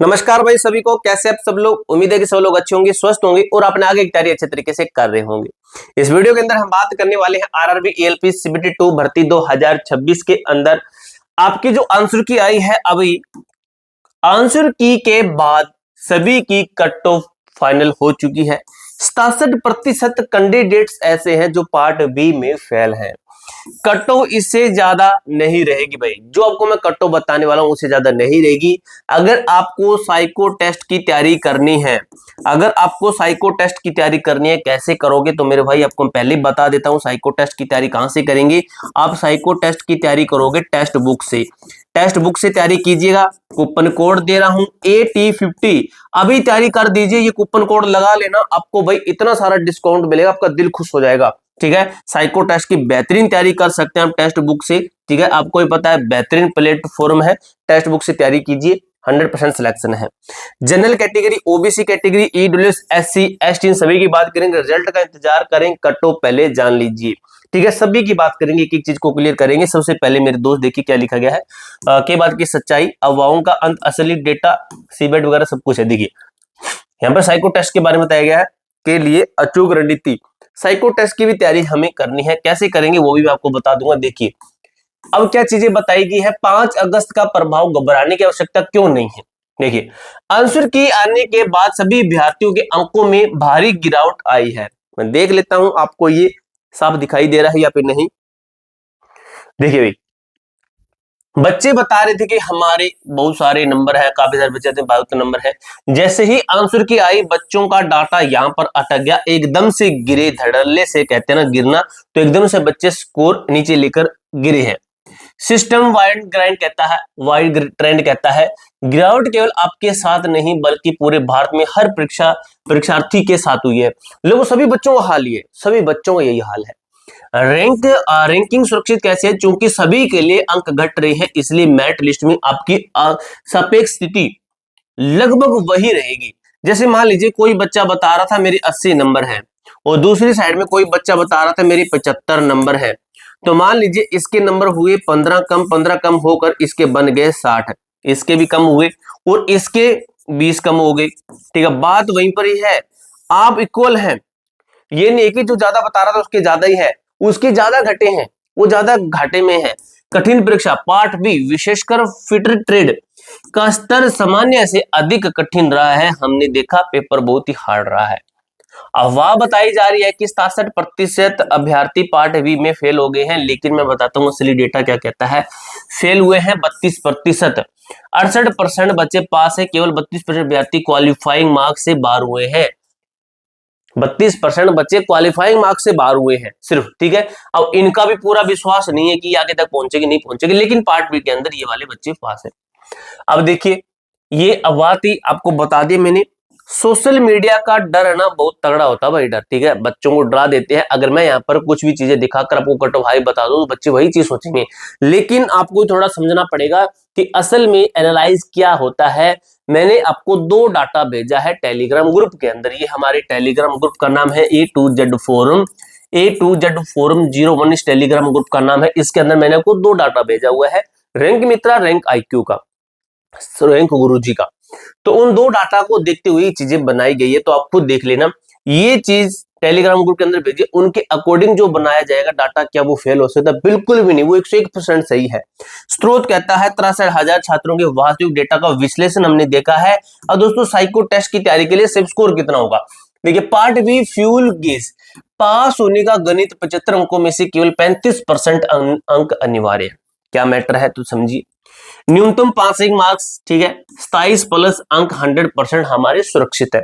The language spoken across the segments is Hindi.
नमस्कार भाई सभी को, कैसे आप सब लोग। उम्मीद है कि सब लोग अच्छे होंगे, स्वस्थ होंगे और अपने आगे की तैयारी अच्छे तरीके से कर रहे होंगे। इस वीडियो के अंदर हम बात करने वाले हैं आरआरबी एएलपी सीबीटी 2 भर्ती 2026 के अंदर आपकी जो आंसर की आई है। अभी आंसर की के बाद सभी की कट ऑफ फाइनल हो चुकी है। 67% कैंडिडेट्स ऐसे हैं जो पार्ट बी में फेल हैं। कट ऑफ इससे ज्यादा नहीं रहेगी भाई, जो आपको मैं कट ऑफ बताने वाला हूं उससे ज्यादा नहीं रहेगी। अगर आपको साइको टेस्ट की तैयारी करनी है, कैसे करोगे तो मेरे भाई आपको पहले ही बता देता हूं। साइको टेस्ट की तैयारी कहां से करेंगे? आप साइको टेस्ट की तैयारी करोगे टेक्स्ट बुक से। टेक्स्ट बुक से तैयारी कीजिएगा। कूपन कोड दे रहा हूं AT50, अभी तैयारी कर दीजिए। ये कूपन कोड लगा लेना, आपको भाई इतना सारा डिस्काउंट मिलेगा, आपका दिल खुश हो जाएगा। ठीक है, साइको टेस्ट की बेहतरीन तैयारी कर सकते हैं हम टेक्स्ट बुक से। ठीक है, आपको ही पता है बेहतरीन प्लेटफॉर्म है, टेक्स्ट बुक से तैयारी कीजिए, 100% सिलेक्शन है। General category, OBC category, EWS, SC ST इन सभी की बात करेंगे। रिजल्ट का इंतजार करें, कट ऑफ पहले जान लीजिए। ठीक है, सभी की बात करेंगे, एक एक चीज को क्लियर करेंगे। सबसे पहले मेरे दोस्त देखिए क्या लिखा गया है। के बाद की सच्चाई, अफवाहों का अंत, असली डेटा, सीबेट वगैरह सब कुछ है। देखिए यहाँ पर साइको टेस्ट के बारे में बताया गया है, के लिए अचूक रणनीति। साइको टेस्ट की भी तैयारी हमें करनी है, कैसे करेंगे वो भी मैं आपको बता दूंगा। देखिए अब क्या चीजें बताई गई है। 5 अगस्त का प्रभाव, घबराने की आवश्यकता क्यों नहीं है। देखिए आंसर की आने के बाद सभी अभ्यर्थियों के अंकों में भारी गिरावट आई है। मैं देख लेता हूं आपको ये साफ दिखाई दे रहा है या फिर नहीं। देखिए भाई बच्चे बता रहे थे कि हमारे बहुत सारे नंबर है, काफी सारे बच्चे थे, 12 नंबर है। जैसे ही आंसर की आई, बच्चों का डाटा यहां पर अटक गया, एकदम से गिरे, धड़ल्ले से कहते हैं ना गिरना, तो एकदम से बच्चे स्कोर नीचे लेकर गिरे हैं। सिस्टम वाइड ग्राइंड कहता है, वाइड ट्रेंड कहता है, गिरावट केवल आपके साथ नहीं बल्कि पूरे भारत में हर परीक्षार्थी के साथ हुई है। लोगों सभी बच्चों का हाल ही है, सभी बच्चों का यही हाल है। रैंकिंग सुरक्षित कैसे है? क्योंकि सभी के लिए अंक घट रहे हैं, इसलिए मेरिट लिस्ट में आपकी सापेक्ष स्थिति लगभग वही रहेगी। जैसे मान लीजिए कोई बच्चा बता रहा था मेरी 80 नंबर है और दूसरी साइड में कोई बच्चा बता रहा था मेरी 75 नंबर है, तो मान लीजिए इसके नंबर हुए 15 कम होकर इसके बन गए 60, इसके भी कम हुए और इसके 20 कम हो गए। ठीक है, बात वहीं पर ही है, आप इक्वल हैं। ये नहीं कि जो ज्यादा बता रहा था उसके ज्यादा ही है, उसके ज्यादा घटे हैं, वो ज्यादा घाटे में है। कठिन परीक्षा पार्ट बी, विशेषकर फिटर ट्रेड का स्तर सामान्य से अधिक कठिन रहा है। हमने देखा पेपर बहुत ही हार्ड रहा है। अफवाह बताई जा रही है कि 67% अभ्यर्थी पार्ट बी में फेल हो गए हैं, लेकिन मैं बताता हूँ असली डेटा क्या कहता है। फेल हुए हैं 32%, 68% बच्चे पास है, केवल 32% अभ्यर्थी क्वालिफाइंग मार्क्स से बाहर हुए हैं। 32% बच्चे क्वालिफाइंग मार्क्स से बाहर हुए हैं सिर्फ। ठीक है, अब इनका भी पूरा विश्वास नहीं है कि आगे तक पहुंचेगी नहीं पहुंचेगी, लेकिन पार्ट बी के अंदर ये वाले बच्चे पास है। अब देखिए ये अफवाह थी, आपको बता दिया मैंने। सोशल मीडिया का डर है ना, बहुत तगड़ा होता है भाई डर। ठीक है, बच्चों को डरा देते हैं। अगर मैं यहाँ पर कुछ भी चीजें दिखाकर आपको कट ऑफ हाई बता दूं तो बच्चे वही चीज सोचेंगे, लेकिन आपको थोड़ा समझना पड़ेगा कि असल में एनालाइज क्या होता है। मैंने आपको 2 डाटा भेजा है टेलीग्राम ग्रुप के अंदर। ये हमारे टेलीग्राम ग्रुप का नाम है A2Z फोरम, A2Z फोरम 01 इस टेलीग्राम ग्रुप का नाम है। इसके अंदर मैंने आपको 2 डाटा भेजा हुआ है, रैंक मित्रा, रैंक IQ का, रैंक गुरुजी का। तो उन 2 डाटा को देखते हुए चीजें बनाई गई है, तो आप खुद देख लेना। ये चीज टेलीग्राम ग्रुप के अंदर भेजिए, उनके अकॉर्डिंग जो बनाया जाएगा डाटा, क्या वो फेल हो सकता है? बिल्कुल भी नहीं, वो 101% सही है। स्रोत कहता है 63,000 छात्रों के वास्तविक डेटा का विश्लेषण हमने देखा है। और दोस्तों साइको टेस्ट की तैयारी के लिए सिर्फ स्कोर कितना होगा? देखिए पार्ट बी फ्यूल गेज, पास होने का गणित 75 अंकों में से केवल 35% अंक अनिवार्य है। क्या मैटर है तो समझिए। न्यूनतम पासिंग मार्क्स, ठीक है, 27 प्लस अंक 100% हमारे सुरक्षित है।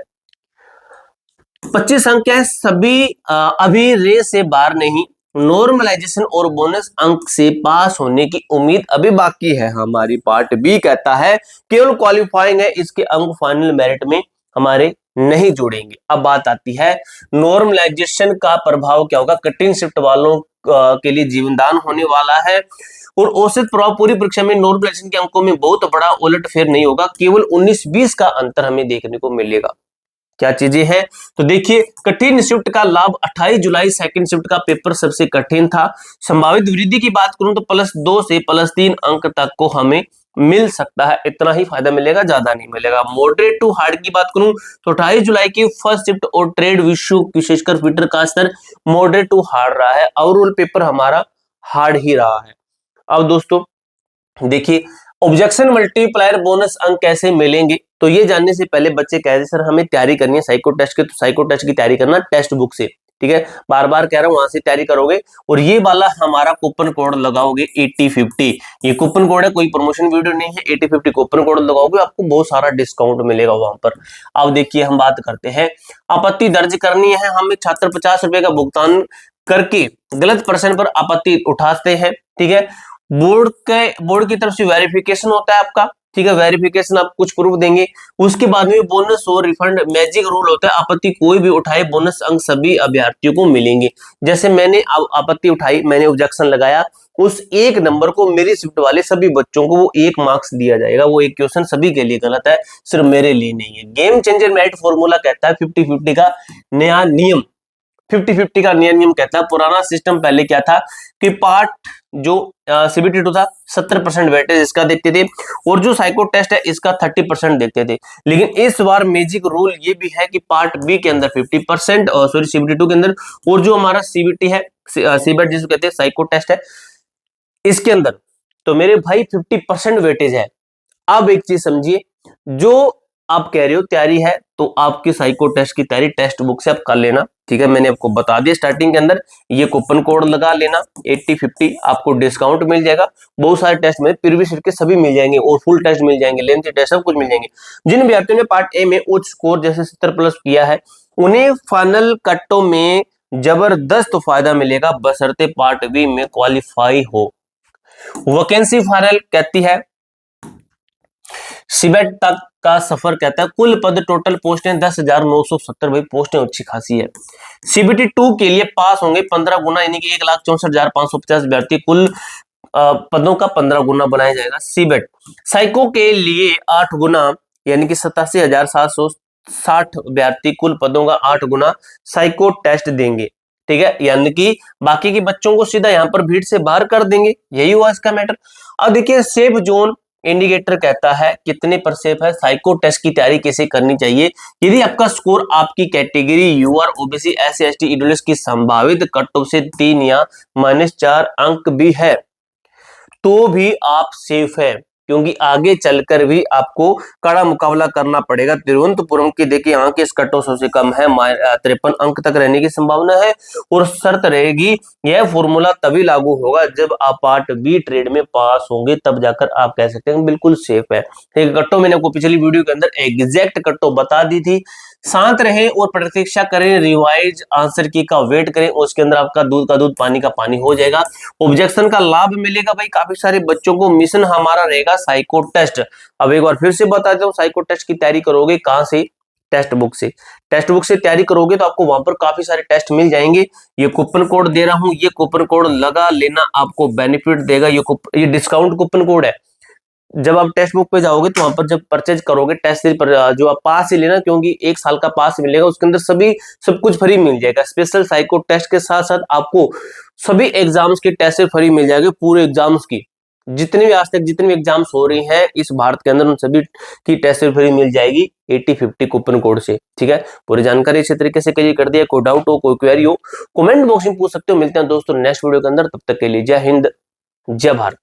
25 अंक है, सभी अभी रे से बाहर नहीं। नॉर्मलाइजेशन और बोनस अंक से पास होने की उम्मीद अभी बाकी है हमारी। पार्ट बी कहता है केवल क्वालिफाइंग है, इसके अंक फाइनल मेरिट में हमारे नहीं जोड़ेंगे। अब बात आती है नॉर्मलाइजेशन का प्रभाव क्या होगा। कठिन शिफ्ट वालों के लिए जीवनदान होने वाला है और औसत प्रभाव पूरी परीक्षा में नॉर्मलाइजेशन के अंकों में बहुत बड़ा उलटफेर नहीं होगा, केवल 19-20 का अंतर हमें देखने को मिलेगा। क्या चीजें हैं तो देखिए, कठिन शिफ्ट का लाभ 28 जुलाई सेकंड शिफ्ट का पेपर सबसे कठिन था। संभावित वृद्धि की बात करूं तो +2 से +3 अंक तक को हमें मिल सकता है, इतना ही फायदा मिलेगा, ज्यादा नहीं मिलेगा। मॉडरेट टू हार्ड की बात करूं तो 28 जुलाई की फर्स्ट शिफ्ट और ट्रेड विश्व विशेषकर फीटर का स्तर मॉडरेट टू हार्ड रहा है। ओवरऑल पेपर हमारा हार्ड ही रहा है। अब दोस्तों देखिए, ऑब्जेक्शन मल्टीप्लायर बोनस अंक कैसे मिलेंगे, तो ये जानने से पहले बच्चे कह रहे सर हमें तैयारी करनी है साइको टेस्ट की, तो साइको टेस्ट की तैयारी करना टेक्स्ट बुक से, ठीक है, बार बार कह रहा हूं, वहां से तैयारी करोगे। और ये वाला हमारा कूपन कोड लगाओगे 8050, ये कूपन कोड है, कोई प्रमोशन वीडियो नहीं है, 8050 कूपन कोड लगाओगे, आपको बहुत सारा डिस्काउंट मिलेगा वहां पर। अब देखिए हम बात करते हैं, आपत्ति दर्ज करनी है, हम एक छात्र 50 रुपए का भुगतान करके गलत प्रश्न पर आपत्ति उठाते हैं, ठीक है। बोर्ड की तरफ से वेरिफिकेशन होता है आपका, ठीक है, वेरिफिकेशन आप कुछ प्रूफ देंगे, उसके बाद में बोनस और रिफंड मैजिक रूल होता है, आपत्ति कोई भी उठाए बोनस अंक सभी अभ्यर्थियों को मिलेंगे। जैसे मैंने आपत्ति उठाई, मैंने ऑब्जेक्शन लगाया, उस एक नंबर को मेरी शिफ्ट वाले सभी बच्चों को वो 1 मार्क्स दिया जाएगा। वो एक क्वेश्चन सभी के लिए गलत है, सिर्फ मेरे लिए नहीं है। गेम चेंजर मेरिट फॉर्मूला कहता है 50-50 का नया नियम, 50-50 का नया नियम कहता है। पुराना सिस्टम पहले क्या था कि पार्ट जो सीबीटी 2 था 70% वेटेज इसका देखते थे, और जो साइको टेस्ट है इसका 30% देखते थे। लेकिन इस बार मैजिक रूल ये भी है कि पार्ट बी के अंदर 50% और सॉरी सीबीटी 2 के अंदर, और जो हमारा सीबीटी है सीबेट जिसको कहते हैं साइको टेस्ट है, इसके अंदर तो मेरे भाई 50% वेटेज है। अब एक चीज समझिए, जो आप कह रहे हो तैयारी है, तो आपकी साइको टेस्ट की तैयारी टेक्स्ट बुक से आप कर लेना, ठीक है, मैंने आपको बता दिया स्टार्टिंग के अंदर। ये कूपन कोड लगा लेना 8050, आपको डिस्काउंट मिल जाएगा। बहुत सारे टेस्ट में प्रीवियस ईयर के सभी मिल जाएंगे, और फुल टेस्ट मिल जाएंगे, लेंथ टेस्ट सब कुछ मिल जाएंगे। जिन अभ्यर्थियों ने पार्ट ए में उच्च स्कोर जैसे 70+ किया है, उन्हें फाइनल कट्टों में जबरदस्त फायदा मिलेगा, बशर्ते पार्ट बी में क्वालिफाई हो। वैकेंसी फाइनल कहती है सीबेट तक का सफर कहता है, कुल पद टोटल पोस्टें 10,970, भाई पोस्टें अच्छी खासी है। सीबीटी 2 के लिए पास होंगे 15 गुना, यानी कि 1,64,550 अभ्यर्थी, कुल पदों का 15 गुना बनाया जाएगा। सीबेट साइको के लिए 8 गुना, यानी कि 87,760 अभ्यर्थी, कुल पदों का 8 गुना साइको टेस्ट देंगे, ठीक है, यानी कि बाकी के बच्चों को सीधा यहां पर भीड़ से बाहर कर देंगे, यही हुआ इसका मैटर। अब देखिए सेफ जोन इंडिकेटर कहता है कितने पर सेफ है, साइको टेस्ट की तैयारी कैसे करनी चाहिए। यदि आपका स्कोर आपकी category UR OBC SC ST EWS की संभावित कट ऑफ से 3 या -4 अंक भी है, तो भी आप सेफ है, क्योंकि आगे चलकर भी आपको कड़ा मुकाबला करना पड़ेगा। तिरुवनंतपुरम की देखिए यहाँ के कट ऑफ सबसे कम है, 53 अंक तक रहने की संभावना है, और शर्त रहेगी यह फॉर्मूला तभी लागू होगा जब आप पार्ट बी ट्रेड में पास होंगे, तब जाकर आप कह सकते हैं बिल्कुल सेफ है। ठीक, कट्टो मैंने आपको पिछली वीडियो के अंदर एग्जैक्ट कट्टो बता दी थी। शांत रहें और प्रतीक्षा करें, रिवाइज आंसर की का वेट करें, उसके अंदर आपका दूध का दूध पानी का पानी हो जाएगा। ऑब्जेक्शन का लाभ मिलेगा भाई काफी सारे बच्चों को। मिशन हमारा रहेगा साइको टेस्ट। अब एक बार फिर से बता देता हूं, साइको टेस्ट की तैयारी करोगे कहां से, टेक्स्ट बुक से। टेक्स्ट बुक से तैयारी करोगे तो आपको वहां पर काफी सारे टेस्ट मिल जाएंगे। ये कूपन कोड दे रहा हूं, ये कूपन कोड लगा लेना, आपको बेनिफिट देगा। ये डिस्काउंट कूपन कोड है। जब आप टेक्स्ट बुक पे जाओगे तो वहां पर जब परचेज करोगे टेस्ट पर जो आप पास ही लेना, क्योंकि 1 साल का पास मिलेगा, उसके अंदर सब कुछ फ्री मिल जाएगा। स्पेशल साइको टेस्ट के साथ साथ आपको सभी एग्जाम्स के टेस्ट फ्री मिल जाएंगे, पूरे एग्जाम्स की जितने भी आज तक जितने भी एग्जाम्स हो रही हैं इस भारत के अंदर, उन सभी की टेस्ट फ्री मिल जाएगी 8050 कूपन कोड से, ठीक है। पूरी जानकारी इसी तरीके से क्लियर कर दिया। कोई डाउट हो, कोई क्वेरी हो, कमेंट बॉक्स में पूछ सकते हो। मिलते हैं दोस्तों नेक्स्ट वीडियो के अंदर, तब तक के लिए जय हिंद, जय भारत।